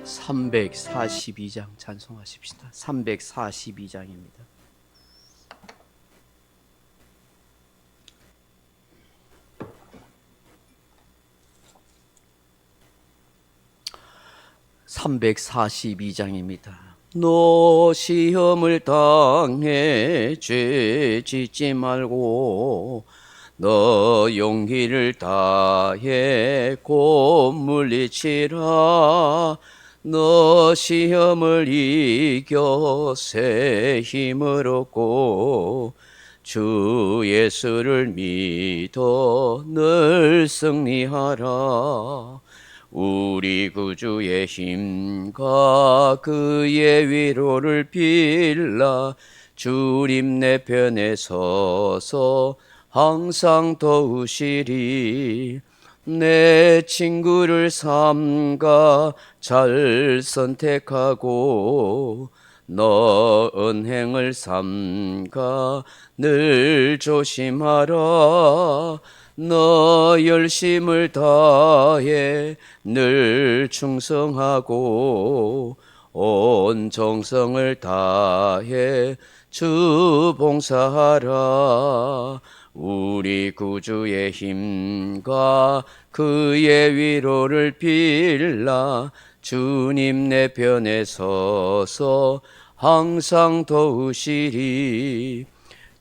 342장 찬송하십시다. 342장입니다. 너 시험을 당해 죄 짓지 말고 너 용기를 다해 곧 물리치라. 너 시험을 이겨 새 힘을 얻고 주 예수를 믿어 늘 승리하라. 우리 구주의 힘과 그의 위로를 빌라. 주님 내 편에 서서 항상 도우시리. 내 친구를 삼가 잘 선택하고 너 은행을 삼가 늘 조심하라. 너 열심을 다해 늘 충성하고 온 정성을 다해 주 봉사하라. 우리 구주의 힘과 그의 위로를 빌라. 주님 내 편에 서서 항상 도우시리.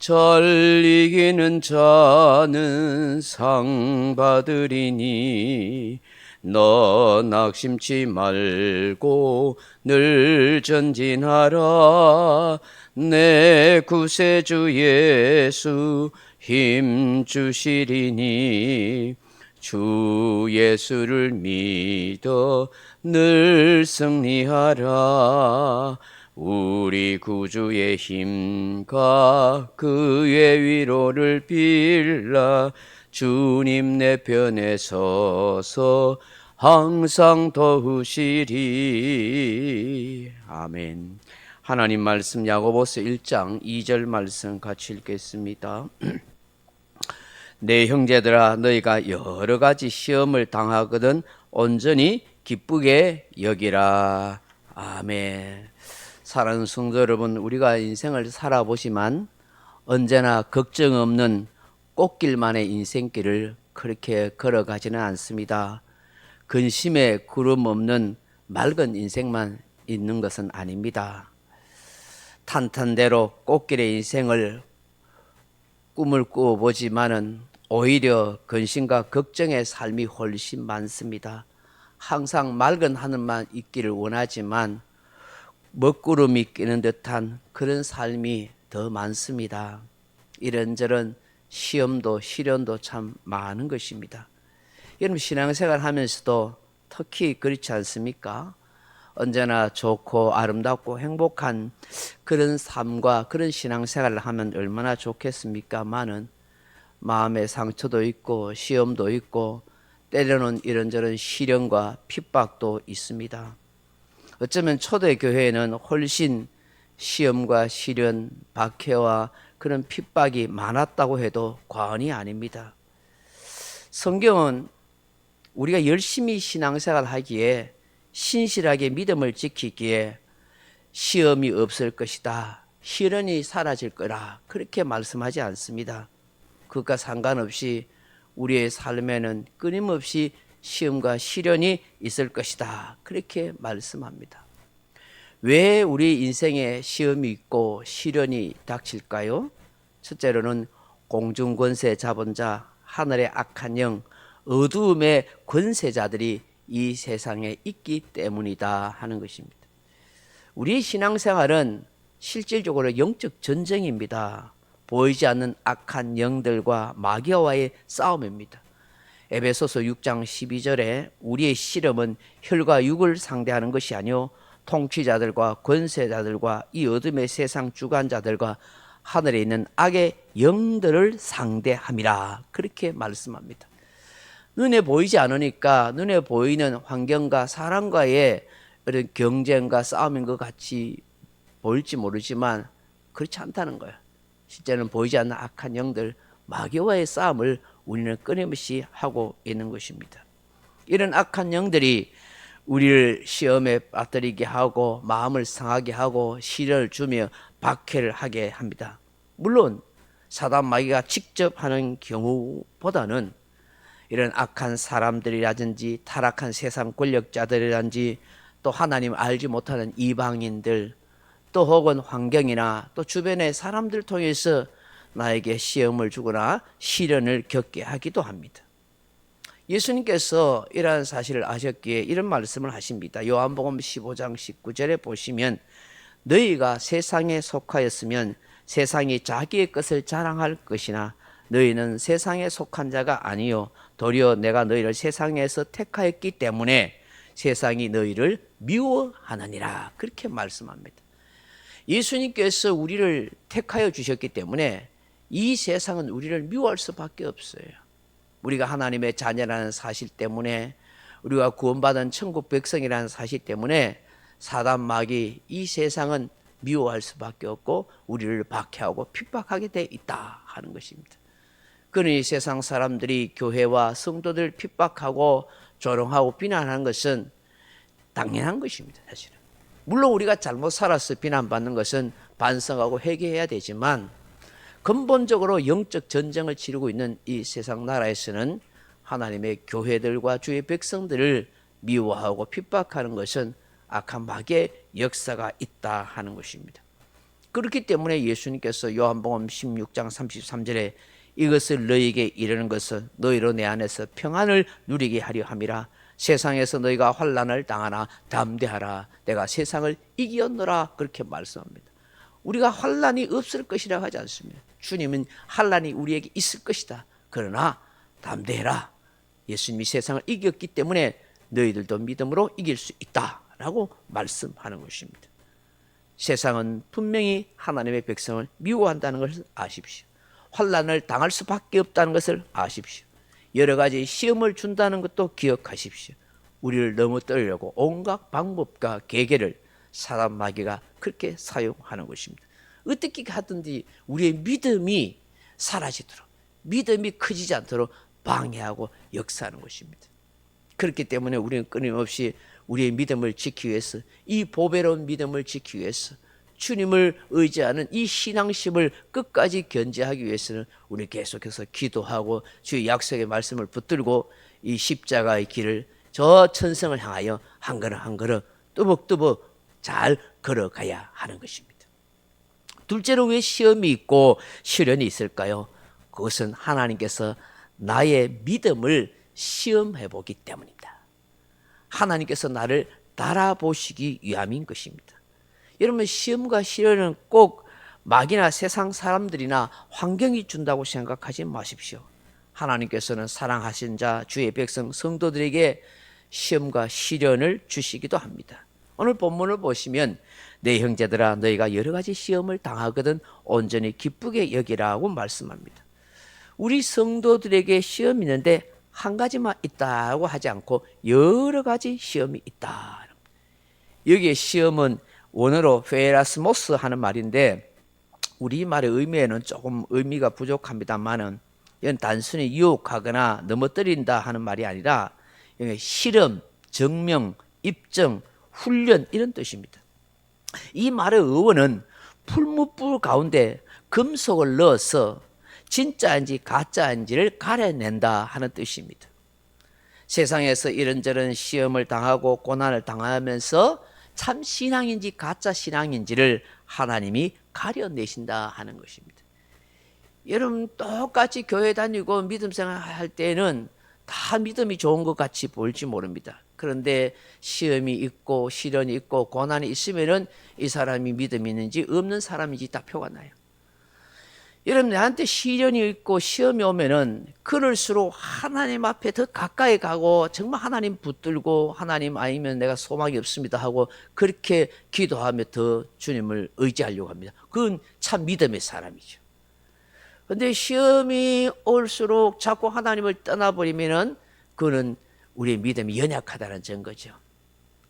잘 이기는 자는 상 받으리니 너 낙심치 말고 늘 전진하라. 내 구세주 예수 힘 주시리니 주 예수를 믿어 늘 승리하라. 우리 구주의 힘과 그의 위로를 빌라. 주님 내 편에 서서 항상 도우시리. 아멘. 하나님 말씀 야고보서 1장 2절 말씀 같이 읽겠습니다. 내 형제들아, 너희가 여러 가지 시험을 당하거든 온전히 기쁘게 여기라. 아멘. 사랑하는 성도 여러분, 우리가 인생을 살아보지만 언제나 걱정 없는 꽃길만의 인생길을 그렇게 걸어가지는 않습니다. 근심에 구름 없는 맑은 인생만 있는 것은 아닙니다. 탄탄대로 꽃길의 인생을 꿈을 꾸어보지만은 오히려 근심과 걱정의 삶이 훨씬 많습니다. 항상 맑은 하늘만 있기를 원하지만 먹구름이 끼는 듯한 그런 삶이 더 많습니다. 이런저런 시험도 시련도 참 많은 것입니다. 여러분, 신앙생활 하면서도 특히 그렇지 않습니까? 언제나 좋고 아름답고 행복한 그런 삶과 그런 신앙생활을 하면 얼마나 좋겠습니까마는 마음의 상처도 있고 시험도 있고 때로는 이런저런 시련과 핍박도 있습니다. 어쩌면 초대교회에는 훨씬 시험과 시련, 박해와 그런 핍박이 많았다고 해도 과언이 아닙니다. 성경은 우리가 열심히 신앙생활 하기에 신실하게 믿음을 지키기에 시험이 없을 것이다, 시련이 사라질 거라 그렇게 말씀하지 않습니다. 그것과 상관없이 우리의 삶에는 끊임없이 시험과 시련이 있을 것이다 그렇게 말씀합니다. 왜 우리 인생에 시험이 있고 시련이 닥칠까요? 첫째로는 공중권세 잡은 자, 하늘의 악한 영, 어두움의 권세자들이 이 세상에 있기 때문이다 하는 것입니다. 우리 신앙생활은 실질적으로 영적 전쟁입니다. 보이지 않는 악한 영들과 마귀와의 싸움입니다. 에베소서 6장 12절에 우리의 씨름은 혈과 육을 상대하는 것이 아니요 통치자들과 권세자들과 이 어둠의 세상 주관자들과 하늘에 있는 악의 영들을 상대함이라 그렇게 말씀합니다. 눈에 보이지 않으니까 눈에 보이는 환경과 사람과의 이런 경쟁과 싸움인 것 같이 보일지 모르지만 그렇지 않다는 거예요. 실제는 보이지 않는 악한 영들, 마귀와의 싸움을 우리는 끊임없이 하고 있는 것입니다. 이런 악한 영들이 우리를 시험에 빠뜨리게 하고 마음을 상하게 하고 시련을 주며 박해를 하게 합니다. 물론 사단 마귀가 직접 하는 경우보다는 이런 악한 사람들이라든지 타락한 세상 권력자들이라든지 또 하나님 알지 못하는 이방인들 또 혹은 환경이나 또 주변의 사람들 통해서 나에게 시험을 주거나 시련을 겪게 하기도 합니다. 예수님께서 이러한 사실을 아셨기에 이런 말씀을 하십니다. 요한복음 15장 19절에 보시면 너희가 세상에 속하였으면 세상이 자기의 것을 자랑할 것이나 너희는 세상에 속한 자가 아니요 도리어 내가 너희를 세상에서 택하였기 때문에 세상이 너희를 미워하느니라. 그렇게 말씀합니다. 예수님께서 우리를 택하여 주셨기 때문에 이 세상은 우리를 미워할 수밖에 없어요. 우리가 하나님의 자녀라는 사실 때문에 우리가 구원받은 천국 백성이라는 사실 때문에 사단 마귀 이 세상은 미워할 수밖에 없고 우리를 박해하고 핍박하게 돼 있다 하는 것입니다. 그러니 세상 사람들이 교회와 성도들 핍박하고 조롱하고 비난하는 것은 당연한 것입니다. 사실은 물론 우리가 잘못 살아서 비난받는 것은 반성하고 회개해야 되지만 근본적으로 영적 전쟁을 치르고 있는 이 세상 나라에서는 하나님의 교회들과 주의 백성들을 미워하고 핍박하는 것은 악한 마귀의 역사가 있다 하는 것입니다. 그렇기 때문에 예수님께서 요한복음 16장 33절에 이것을 너희에게 이르는 것은 너희로 내 안에서 평안을 누리게 하려 함이라. 세상에서 너희가 환난을 당하나 담대하라. 내가 세상을 이기었노라. 그렇게 말씀합니다. 우리가 환난이 없을 것이라고 하지 않습니다. 주님은 환난이 우리에게 있을 것이다. 그러나 담대해라. 예수님이 세상을 이겼기 때문에 너희들도 믿음으로 이길 수 있다라고 말씀하는 것입니다. 세상은 분명히 하나님의 백성을 미워한다는 것을 아십시오. 환난을 당할 수밖에 없다는 것을 아십시오. 여러 가지 시험을 준다는 것도 기억하십시오. 우리를 넘어뜨리려고 온갖 방법과 계계를 사단 마귀가 그렇게 사용하는 것입니다. 어떻게 하든지 우리의 믿음이 사라지도록, 믿음이 커지지 않도록 방해하고 역사하는 것입니다. 그렇기 때문에 우리는 끊임없이 우리의 믿음을 지키기 위해서, 이 보배로운 믿음을 지키기 위해서, 주님을 의지하는 이 신앙심을 끝까지 견제하기 위해서는 우리 계속해서 기도하고 주의 약속의 말씀을 붙들고 이 십자가의 길을 저 천성을 향하여 한 걸음 한 걸음 뚜벅뚜벅 잘 걸어가야 하는 것입니다. 둘째로 왜 시험이 있고 시련이 있을까요? 그것은 하나님께서 나의 믿음을 시험해 보기 때문입니다. 하나님께서 나를 달아보시기 위함인 것입니다. 여러분, 시험과 시련은 꼭 마귀나 세상 사람들이나 환경이 준다고 생각하지 마십시오. 하나님께서는 사랑하신 자 주의 백성 성도들에게 시험과 시련을 주시기도 합니다. 오늘 본문을 보시면 내 형제들아 너희가 여러 가지 시험을 당하거든 온전히 기쁘게 여기라고 말씀합니다. 우리 성도들에게 시험이 있는데 한 가지만 있다고 하지 않고 여러 가지 시험이 있다. 여기에 시험은 원어로 페라스모스 하는 말인데 우리말의 의미에는 조금 의미가 부족합니다만은 이건 단순히 유혹하거나 넘어뜨린다 하는 말이 아니라 실험, 증명, 입증, 훈련 이런 뜻입니다. 이 말의 어원은 풀무불 가운데 금속을 넣어서 진짜인지 가짜인지를 가려낸다 하는 뜻입니다. 세상에서 이런저런 시험을 당하고 고난을 당하면서 참 신앙인지 가짜 신앙인지를 하나님이 가려내신다 하는 것입니다. 여러분 똑같이 교회 다니고 믿음 생활할 때는 다 믿음이 좋은 것 같이 보일지 모릅니다. 그런데 시험이 있고 시련이 있고 고난이 있으면은 이 사람이 믿음이 있는지 없는 사람인지 딱 표가 나요. 여러분 나한테 시련이 있고 시험이 오면은 그럴수록 하나님 앞에 더 가까이 가고 정말 하나님 붙들고 하나님 아니면 내가 소망이 없습니다 하고 그렇게 기도하며 더 주님을 의지하려고 합니다. 그건 참 믿음의 사람이죠. 그런데 시험이 올수록 자꾸 하나님을 떠나버리면은 그거는 우리의 믿음이 연약하다는 증거죠.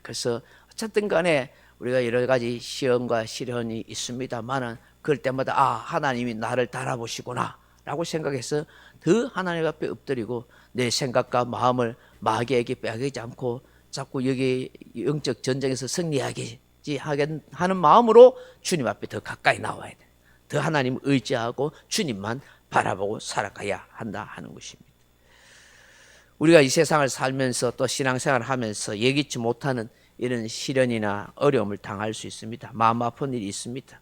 그래서 어쨌든 간에 우리가 여러 가지 시험과 시련이 있습니다만은 그럴 때마다 하나님이 나를 달아보시구나 라고 생각해서 더 하나님 앞에 엎드리고 내 생각과 마음을 마귀에게 빼앗기지 않고 자꾸 여기 영적 전쟁에서 승리하게 하는 마음으로 주님 앞에 더 가까이 나와야 돼. 더 하나님 의지하고 주님만 바라보고 살아가야 한다 하는 것입니다. 우리가 이 세상을 살면서 또 신앙생활을 하면서 예기치 못하는 이런 시련이나 어려움을 당할 수 있습니다. 마음 아픈 일이 있습니다.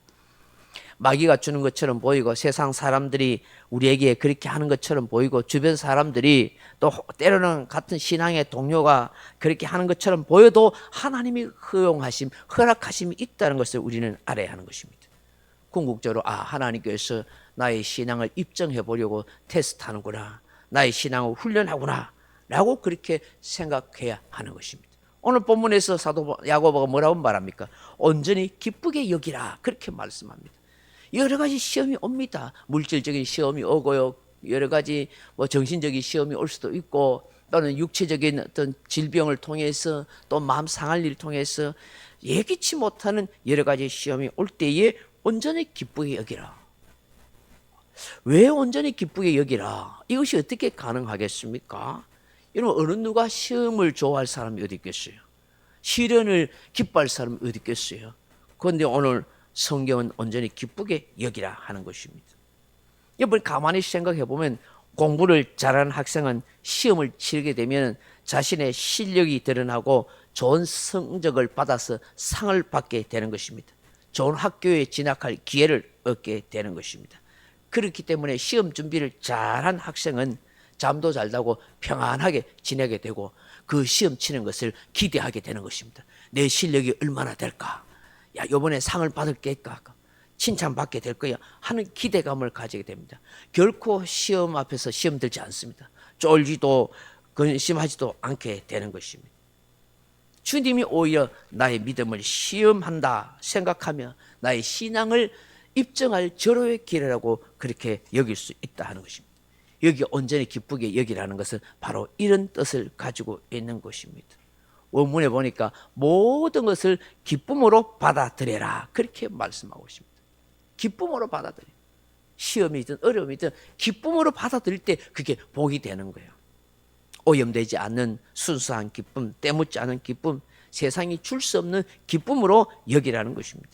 마귀가 주는 것처럼 보이고 세상 사람들이 우리에게 그렇게 하는 것처럼 보이고 주변 사람들이 또 때로는 같은 신앙의 동료가 그렇게 하는 것처럼 보여도 하나님이 허용하심, 허락하심이 있다는 것을 우리는 알아야 하는 것입니다. 궁극적으로 하나님께서 나의 신앙을 입증해 보려고 테스트하는구나, 나의 신앙을 훈련하구나 라고 그렇게 생각해야 하는 것입니다. 오늘 본문에서 사도 야고보가 뭐라고 말합니까? 온전히 기쁘게 여기라 그렇게 말씀합니다. 여러 가지 시험이 옵니다. 물질적인 시험이 오고요, 여러 가지 정신적인 시험이 올 수도 있고, 또는 육체적인 어떤 질병을 통해서, 또 마음 상할 일을 통해서 예기치 못하는 여러 가지 시험이 올 때에 온전히 기쁘게 여기라. 왜 온전히 기쁘게 여기라? 이것이 어떻게 가능하겠습니까? 여러분, 어느 누가 시험을 좋아할 사람이 어디 있겠어요? 시련을 기뻐할 사람이 어디 있겠어요? 그런데 오늘 성경은 온전히 기쁘게 여기라 하는 것입니다. 여러분, 가만히 생각해 보면 공부를 잘하는 학생은 시험을 치르게 되면 자신의 실력이 드러나고 좋은 성적을 받아서 상을 받게 되는 것입니다. 좋은 학교에 진학할 기회를 얻게 되는 것입니다. 그렇기 때문에 시험 준비를 잘한 학생은 잠도 잘 자고 평안하게 지내게 되고 그 시험 치는 것을 기대하게 되는 것입니다. 내 실력이 얼마나 될까? 야, 이번에 상을 받을 게까? 칭찬받게 될 거야 하는 기대감을 가지게 됩니다. 결코 시험 앞에서 시험 들지 않습니다. 쫄지도 근심하지도 않게 되는 것입니다. 주님이 오히려 나의 믿음을 시험한다 생각하며 나의 신앙을 입증할 절호의 기회라고 그렇게 여길 수 있다 하는 것입니다. 여기 온전히 기쁘게 여기라는 것은 바로 이런 뜻을 가지고 있는 것입니다. 원문에 보니까 모든 것을 기쁨으로 받아들여라 그렇게 말씀하고 있습니다. 기쁨으로 받아들여. 시험이든 어려움이든 기쁨으로 받아들일 때 그게 복이 되는 거예요. 오염되지 않는 순수한 기쁨, 때묻지 않은 기쁨, 세상이 줄 수 없는 기쁨으로 여기라는 것입니다.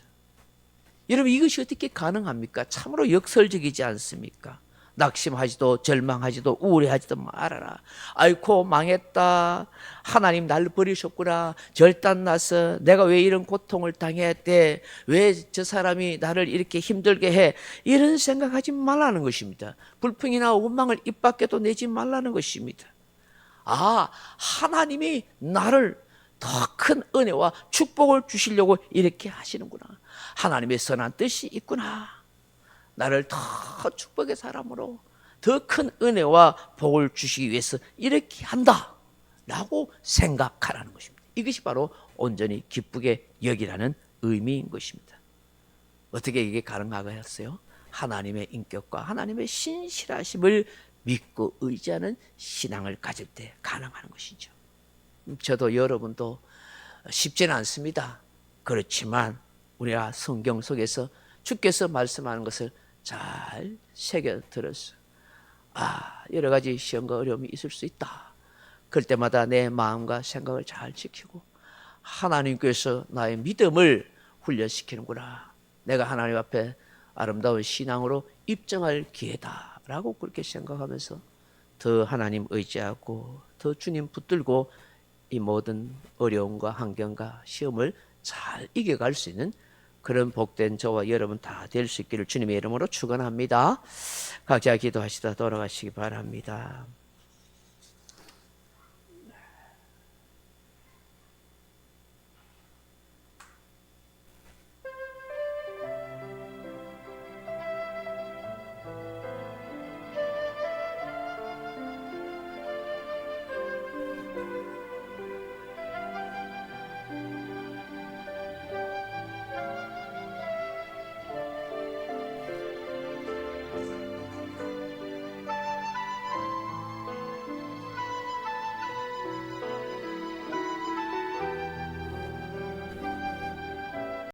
여러분, 이것이 어떻게 가능합니까? 참으로 역설적이지 않습니까? 낙심하지도 절망하지도 우울해하지도 말아라. 아이고 망했다. 하나님 나를 버리셨구나. 절단나서 내가 왜 이런 고통을 당해야 돼? 왜 저 사람이 나를 이렇게 힘들게 해? 이런 생각하지 말라는 것입니다. 불평이나 원망을 입 밖에도 내지 말라는 것입니다. 하나님이 나를 더 큰 은혜와 축복을 주시려고 이렇게 하시는구나. 하나님의 선한 뜻이 있구나. 나를 더 축복의 사람으로 더 큰 은혜와 복을 주시기 위해서 이렇게 한다 라고 생각하라는 것입니다. 이것이 바로 온전히 기쁘게 여기라는 의미인 것입니다. 어떻게 이게 가능하겠어요? 하나님의 인격과 하나님의 신실하심을 믿고 의지하는 신앙을 가질 때 가능한 것이죠. 저도 여러분도 쉽지는 않습니다. 그렇지만 우리가 성경 속에서 주께서 말씀하는 것을 잘 새겨 들었어. 여러 가지 시험과 어려움이 있을 수 있다. 그럴 때마다 내 마음과 생각을 잘 지키고 하나님께서 나의 믿음을 훈련시키는구나. 내가 하나님 앞에 아름다운 신앙으로 입증할 기회다 라고 그렇게 생각하면서 더 하나님 의지하고 더 주님 붙들고 이 모든 어려움과 환경과 시험을 잘 이겨갈 수 있는 그런 복된 저와 여러분 다 될 수 있기를 주님의 이름으로 축원합니다. 각자 기도하시다 돌아가시기 바랍니다.